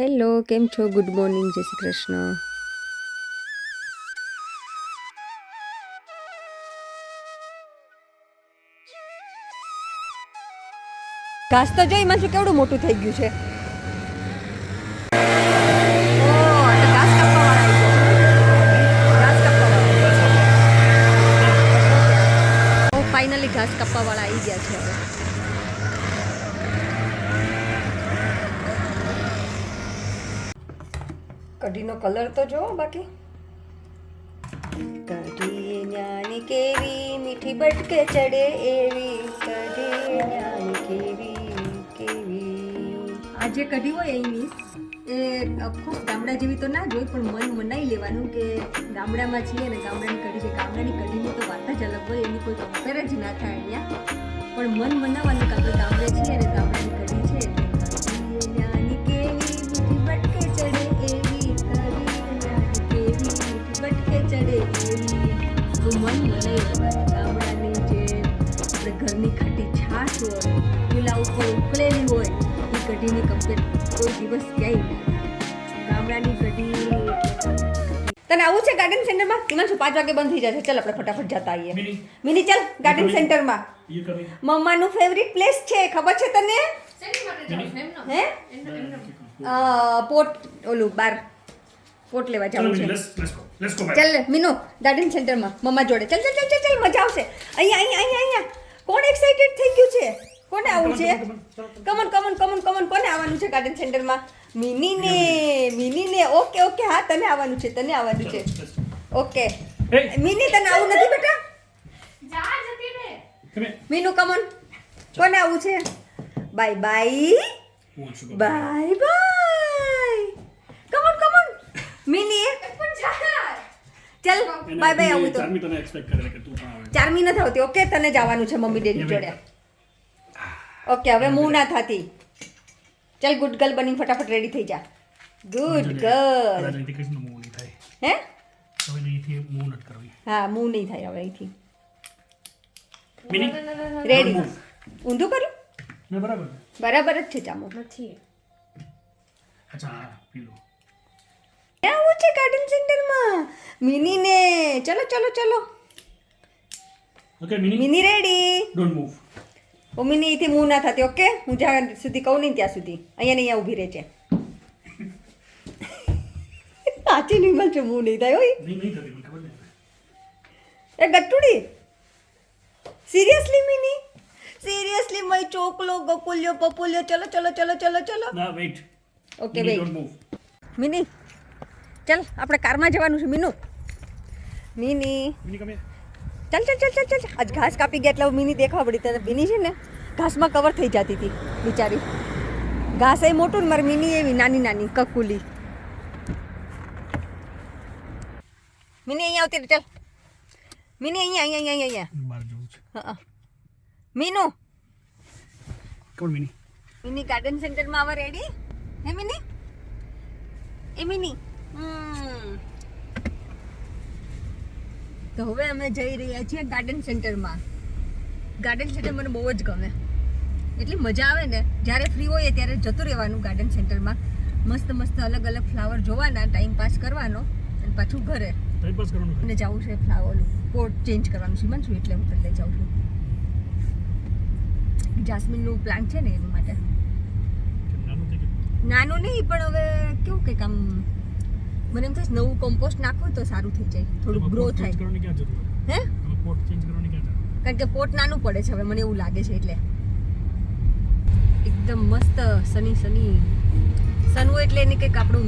Hello, કેમ છો? Good morning, જય શ્રી કૃષ્ણ. ઘાસ તો જોઈ માં કેવડું મોટું થઈ ગયું છે. ફાઇનલી ઘાસ કાપવા વાળા આવી ગયા છે હવે. કઢીનો કલર તો જો બાકી. કઢી ન્યાની કેવી મીઠી બટકે ચડે એવી, કઢી ન્યાની કેવી કેવી. આ જે કઢી હોય એની એ ઓફકોર્સ ગામડા જેવી તો ના જ હોય, પણ મન મનાઈ લેવાનું કે ગામડામાં છીએ ને ગામડાની કઢી છે. ગામડાની કઢીની તો વાત જ અલગ હોય, એની કોઈ કમ્પેર જ ના થાય અહીંયા. પણ મન મનાવવાનું કે આપણે ગામડે છીએ ને ગામડાની કઢી છે. કઢી ન્યાની કેવી મીઠી બટકે ચડે એવી, ચડે એવી તો મન મને ગામડાની જે આપણે ઘરની ખાટી છાશ હોય, ચૂલા ઉપર ઉકળેલી હોય, એ કઢીની કમ્પેર કોઈ દિવસ ક્યાંય ના. ગામડાની કઢી. તને આવું છે ગાર્ડન સેન્ટરમાં? હિમાંશુ 5 વાગે બંધ થઈ જશે. ચાલ આપણે ફટાફટ જતા આવીએ. મિની ચાલ ગાર્ડન સેન્ટરમાં. મમ્માનું ફેવરિટ પ્લેસ છે, ખબર છે તને? હે પોટ ઓલું બાર પોટ લેવા જવું છે. ચાલ મીનુ ગાર્ડન સેન્ટરમાં મમ્મા જોડે. ચાલ ચાલ ચાલ ચાલ મજા આવશે. અહીંયા કોણ એક્સાઇટેડ થઈ ગયું છે? કોને આવું છે? કમન કમન કમન કમન કોને આવવાનું છે ગાર્ડન સેન્ટરમાં? મિનીને. ઓકે ઓકે, હા તને આવવાનું છે, તને આવવાનું છે. ઓકે મિની તને આવું નથી બેટા? મીનુ કમન કોને આવું છે? Bye bye bye bye. Come on come on mini ચાલ બાય બાય. આવું તો ચારમી નથી આવતી. ઓકે તને જવાનું છે મમ્મી ડેડી જોડે. ઓકે હવે મૂવ ના થતી. ચાલ ગુડ ગર્લ બની ફટાફટ રેડી થઈ જા. Good girl. હે હા મૂવ નહીં થાય હવે અહીંથી. રેડી. ઊંધું કર્યું બરાબર જ છે. ચામો નથી આવું છે ગાર્ડન સેન્ટરમાં મિનીને. ચલો ચલો ચલો. Okay Mini ready. Don't move. ઓ મિની અહીંથી મૂવ ના થતી. ઓકે હું જ્યાં સુધી કહું નહીં ત્યાં સુધી અહીંયા ને અહીંયા ઊભી રહે છે. સાચી નહીં મળશે, મૂવ નહીં થાય હોય. નહીં થતી મને ખબર નહીં. એ ગટ્ટુડી સિરિયસલી મિની? સિરિયસલી મય ચોકલો ગકુલ્યો પપુલ્યો. ચલો ચલો ચલો ચલો ચલો. ના વેઇટ. Okay weight. મિની ચાલ આપણે કારમાં જવાનું છે. મિની ચાલ ચાલ ચાલ ચાલ ચાલ. આજ ઘાસ કાપી ગયા એટલે મિની દેખાવા પડી. તને મિની છે ને ઘાસમાં કવર થઈ જતી હતી બિચારી. ઘાસ એ મોટું ને મારી મિની એવી નાની નાની કકુલી. મિની અહીંયા આવતી ચાલ. મિની અહીંયા બહાર જવું છે. હા મીનુ. કોણ મિની ગાર્ડન સેન્ટરમાં આવા રેડી? હે મિની? એ મિની તો હવે અમે જઈ રહ્યા છીએ ગાર્ડન સેન્ટરમાં. ગાર્ડન સેન્ટર મને બહુ જ ગમે. એટલી મજા આવે ને જ્યારે ફ્રી હોઈએ ત્યારે જતું રહેવાનું ગાર્ડન સેન્ટરમાં. મસ્ત મસ્ત અલગ અલગ ફ્લાવર જોવાના, ટાઈમ પાસ કરવાનો અને પાછું ઘરે ટાઈમ પાસ કરવાનું. અને જવું છે ફ્લાવર પોટ ચેન્જ કરવાનું છે મને, એટલે હું લઈ જાઉં છું. જાસ્મીનનું પ્લાન્ટ છે ને એના માટે. નાનું નહીં પણ હવે કેવું કંઈક આમ મને એમ થાય નવું કમ્પોસ્ટ નાખો તો સારું થઈ જાય, થોડું ગ્રો થાય. હે પોટ ચેન્જ કરવાની ક્યાં જરૂર? કારણ કે પોટ નાનું પડે છે હવે મને એવું લાગે છે. એટલે એકદમ મસ્ત સની સન હોય એટલે એની કંઈક આપણું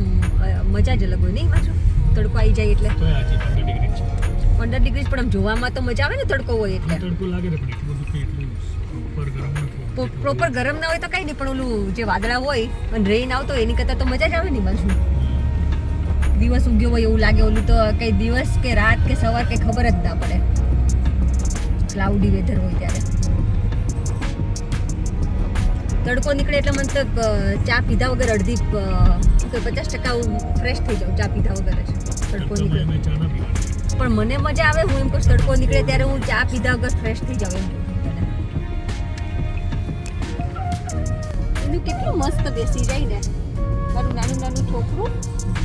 મજા જ અલગ હોય નહીં? પાછું તડકો આવી જાય એટલે 15 ડિગ્રી પણ આમ જોવામાં તો મજા આવે ને તડકો હોય એટલે. તડકો લાગે ને પણ પ્રોપર ગરમ ના હોય તો કઈ નહીં, પણ ઓલું જે વાદળા હોય અને રેઇન આવતો હોય એની કરતાં તો મજા જ આવે ને પાછું. દિવસ ઉગ્યો હોય એવું લાગે, ઓલું તો કઈ દિવસ કે રાત કે સવાર કે ખબર જ ના પડે. ક્લાઉડી વેધર હોય ત્યારે તડકો નીકળે એટલે મને તો ચા પીધા વગર અડધી 50% ફ્રેશ થઈ જાઉં ચા પીધા વગર જ. તડકો નીકળે પણ મને મજા આવે. હું એમ કહું તડકો નીકળે ત્યારે હું ચા પીધા વગર ફ્રેશ થઈ જાઉં એમ. એનું કેટલું મસ્ત બેસી જાય ને મારું નાનું છોકરું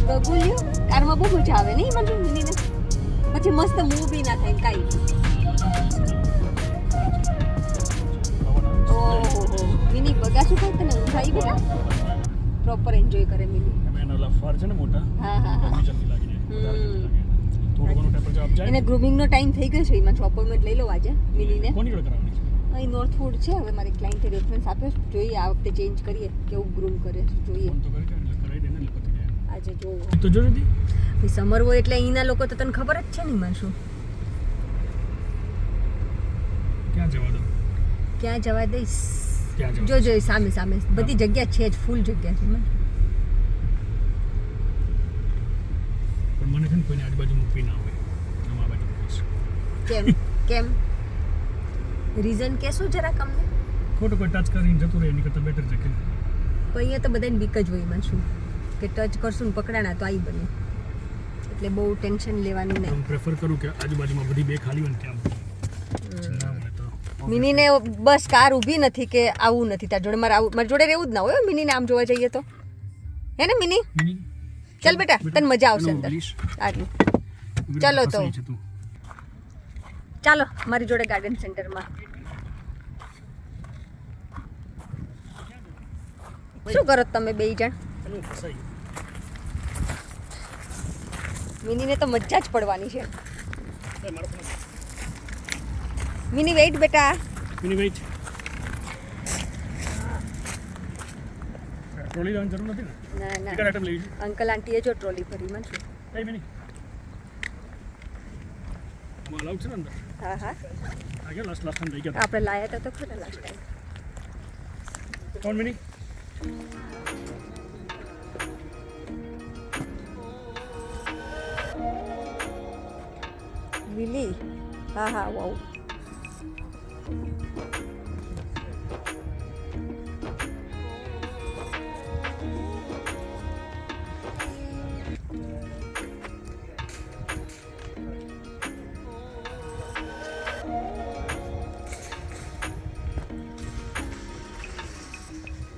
ગગુલિયો કારમાં બહુ મજા આવે નહીં મને મિનીને પછી મસ્ત મૂવી ના થાય કાંઈ ઓહો મિની બગાસું ખાય તને ઊંઘ આવી બેટા પ્રોપર એન્જોય કરે મિની એના લફાર છે ને મોટા હા હા ગરમી જલ્દી લાગી જાય થોડું ઘણું ટેમ્પરેચર અપ જાય એને ગ્રૂમિંગનો ટાઈમ થઈ ગયો છે એમાં અપોઇન્ટમેન્ટ લઈ લો આજે મિનીને કોની જોડે કરાવવાની છે અહીં નોર્થ ફૂડ છે હવે મારી ક્લાયન્ટે રેફરન્સ આપ્યો છે જોઈએ આ વખતે ચેન્જ કરીએ કેવું ગ્રૂમ કરે છે જોઈએ ફોન તો કરી દે એટલે કરાવી દે ને એટલે પતી જાય આજે જોવો તો જો જલ્દી ભાઈ સમર હોય એટલે અહીંના લોકો તો તને ખબર જ છે ને માં શું ક્યાં જવા દો ક્યાં જવા દઈશ ક્યાં જવા જો જો સામે સામે બધી જગ્યા છે જ ફૂલ જગ્યા છે મને પણ મને છે ને કોઈને આજુબાજુ મૂકવી ના આવે આ બાજુ મૂકીશ કેમ કેમ રીઝન કહેશો જરા કમને ખોટું કોઈ ટચ કરીને જતું રહે એની કરતાં બેટર છે કે પણ અહીંયા તો બધાને બીક જ હોય માં શું કે ટચ કરશું ને પકડાણા તો આવી બને એટલે બહુ ટેન્શન લેવાનું નહીં હું પ્રેફર કરું કે આજુબાજુમાં બધી બે ખાલી હોય ને ત્યાં ના મળે તો મિનીને બસ કાર ઊભી નથી કે આવું નથી તાર જોડે મારી જોડે રહેવું જ ના હોય મિનીને આમ જોવા જઈએ તો હે ને મિની મિની ચાલ બેટા તને મજા આવશે અંદર પ્લીઝ આટલું ચાલો તો ચાલો મારી જોડે ગાર્ડન સેન્ટરમાં શું કરો તમે બે જણ મિનીને તો મજા જ પડવાની છે મિની વેઇટ બેટા મિની વેઇટ ટ્રોલી લેવાની જરૂર નથી ને ના એક ના આઈટમ લઈ અંકલ આંટીએ જો ટ્રોલી ભરી માં છું કઈ મિની માલ આઉટ છે ને અંદર હા હા આ ગયા લાસ્ટ ટાઈમ લઈ ગયા આપણે લાયા હતા તો ખરા લાસ્ટ ટાઈમ કોણ મિની વિલી હા હા વાવ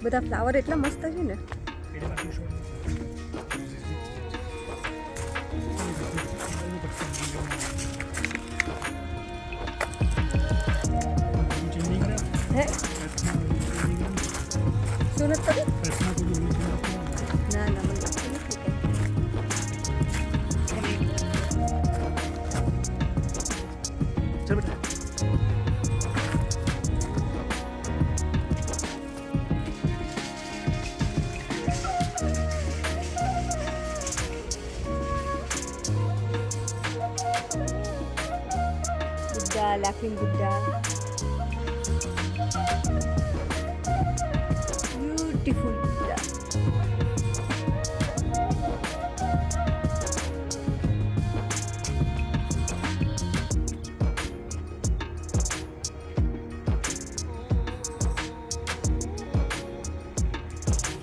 બધા ફ્લાવર એટલા મસ્ત છે ને હે શું નથી કર્યું ના ના મને લાગતું નથી ચાલ બેટા Buddha, laughing Buddha. Beautiful Buddha.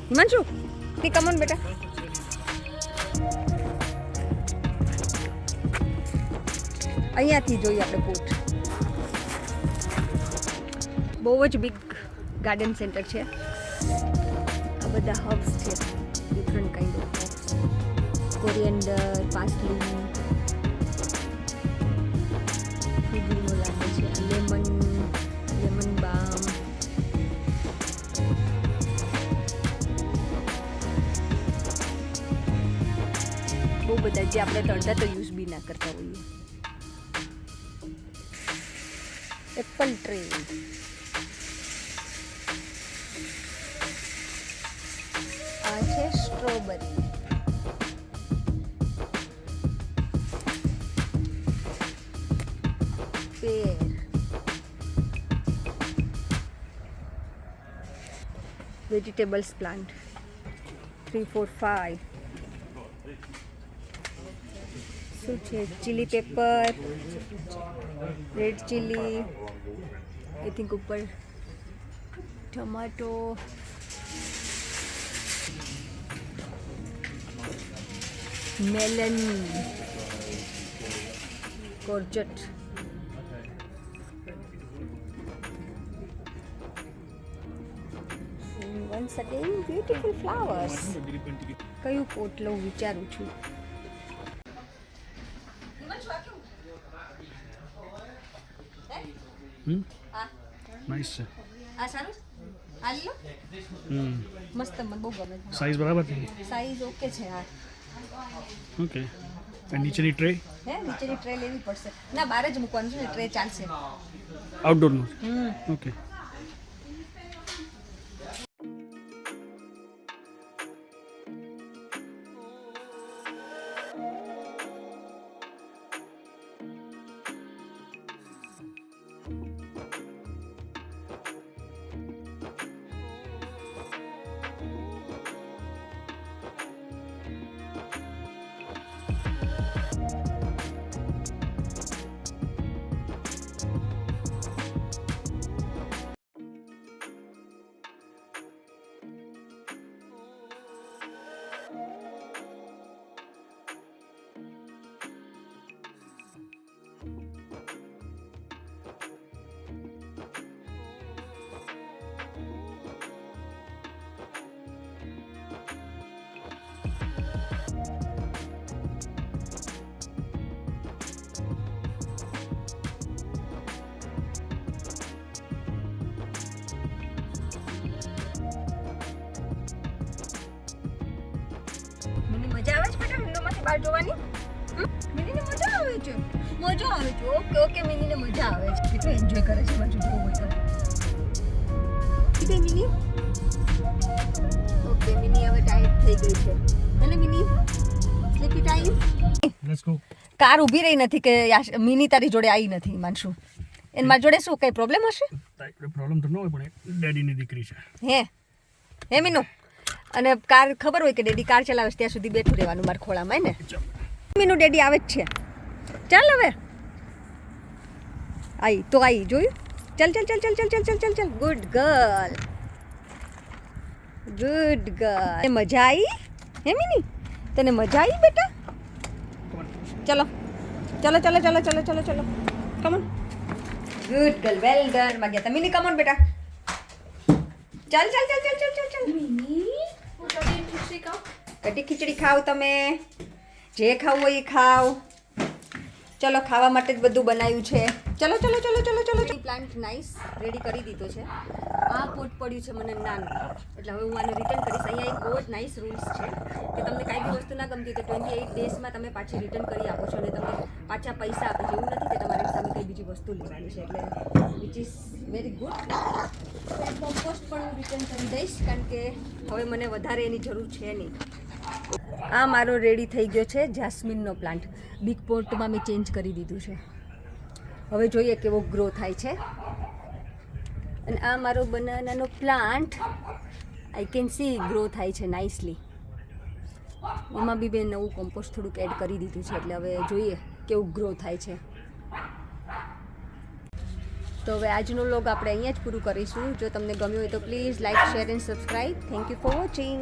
Himanshu, come on, beta. અહીંયાથી જોઈએ આપણે બોટ બહુ જ બિગ ગાર્ડન સેન્ટર છે આ બધા હબ્સ છે different kind of herbs coriander parsley ફુદીનો લાગે છે લેમન બામ બહુ બધા જે આપણે તળતા તો યુઝ બી ના કરતા હોઈએ એપલ ટ્રી આ છે સ્ટ્રોબેરી પેર વેજીટેબલ્સ પ્લાન્ટ 3, 4, 5 શું છે chilli pepper red chilli I think ઉપર tomato melon courgette once again beautiful flowers કયું પોટ લઉં વિચારું છું. નાઈસ છે. આ સારું આ લ્યો મસ્ત મને બહુ ગમે છે. સાઈઝ બરાબર છે. સાઈઝ ઓકે છે. હા ઓકે. અને નીચેની ટ્રે હે નીચેની ટ્રે લેવી પડશે. ના બહાર જ મૂકવાનું છે ને, ટ્રે ચાલશે. આઉટડોરનું. ઓકે. મજા આવે છે બેટા વિન્ડોમાંથી બહાર જોવાની? મિનીને મજા આવે છે. મજા આવે છે. ઓકે ઓકે મિનીને મજા આવે છે. કેટલું એન્જોય કરે છે બાજુ જોવો હોય તો. ઠીક છે મિની. ઓકે મિની હવે ટાઈટ થઈ ગઈ છે. અને mini sleepy time. Let's go. Car ઊભી રહી નથી કે મિની તારી જોડે આવી નથી માનશું. એને મારી જોડે શું કઈ પ્રોબ્લેમ હશે? પ્રોબ્લેમ તો ન હોય પણ ડેડીની દીકરી છે. હે મીનુ. અને કાર ખબર હોય કે ડેડી કાર ચલાવે છે ત્યાં સુધી બેઠું રહેવાનું મારા ખોળામાં ને. મીનુ ડેડી આવે જ છે. ચાલ હવે આઈ તો આઈ જોયું. ચાલ ચાલ ચાલ ચાલ ચાલ ચાલ ચાલ ચાલ ચાલ ગુડ ગર્લ. Good girl. મજા આવી હે મિની? તને મજા આવી બેટા? ચલો ચલો ચલો ચલો ચલો ચલો ચલો come on. Good girl well done. માં ગયા મિની કમોન બેટા. ચાલ ચાલ ચાલ ચાલ ચાલ ચાલ ચાલ મિની કઢી ખીચડી ખાવ તમે. જે ખાવું હોય એ ખાવ. ચલો ખાવા માટે જ બધું બનાવ્યું છે. ચલો ચલો ચલો ચલો ચલો. પ્લાન્ટ નાઈસ રેડી કરી દીધો છે. આ પોટ પડ્યું છે મને નાનું, એટલે હવે હું આને રિટર્ન કરીશ. અહીંયા એક બહુ જ નાઇસ રૂલ્સ છે કે તમને કાંઈ બી વસ્તુ ના ગમતી તો 28 ડેઝમાં તમે પાછી રિટર્ન કરી આપો છો અને તમે પાછા પૈસા આપો છો. એવું નથી કે તમારી સામે કંઈ બીજી વસ્તુ લેવાની છે, એટલે which is very good. Compost પણ હું રિટર્ન કરી દઈશ કારણ કે હવે મને વધારે એની જરૂર છે નહીં. આ મારો રેડી થઈ ગયો છે જાસ્મિનનો પ્લાન્ટ. બિગ પોટમાં મેં ચેન્જ કરી દીધું છે. હવે જોઈએ કેવો ગ્રો થાય છે. અને આ મારો બનાનાનો plant I can see grow થાય છે નાઇસલી. એમાં બી મેં નવું કમ્પોસ્ટ થોડુંક એડ કરી દીધું છે, એટલે હવે જોઈએ કેવું ગ્રો થાય છે. તો હવે આજનો વ્લોગ આપણે અહીંયા જ પૂરું કરીશું. જો તમને ગમ્યું હોય તો please like share and subscribe. Thank you for watching.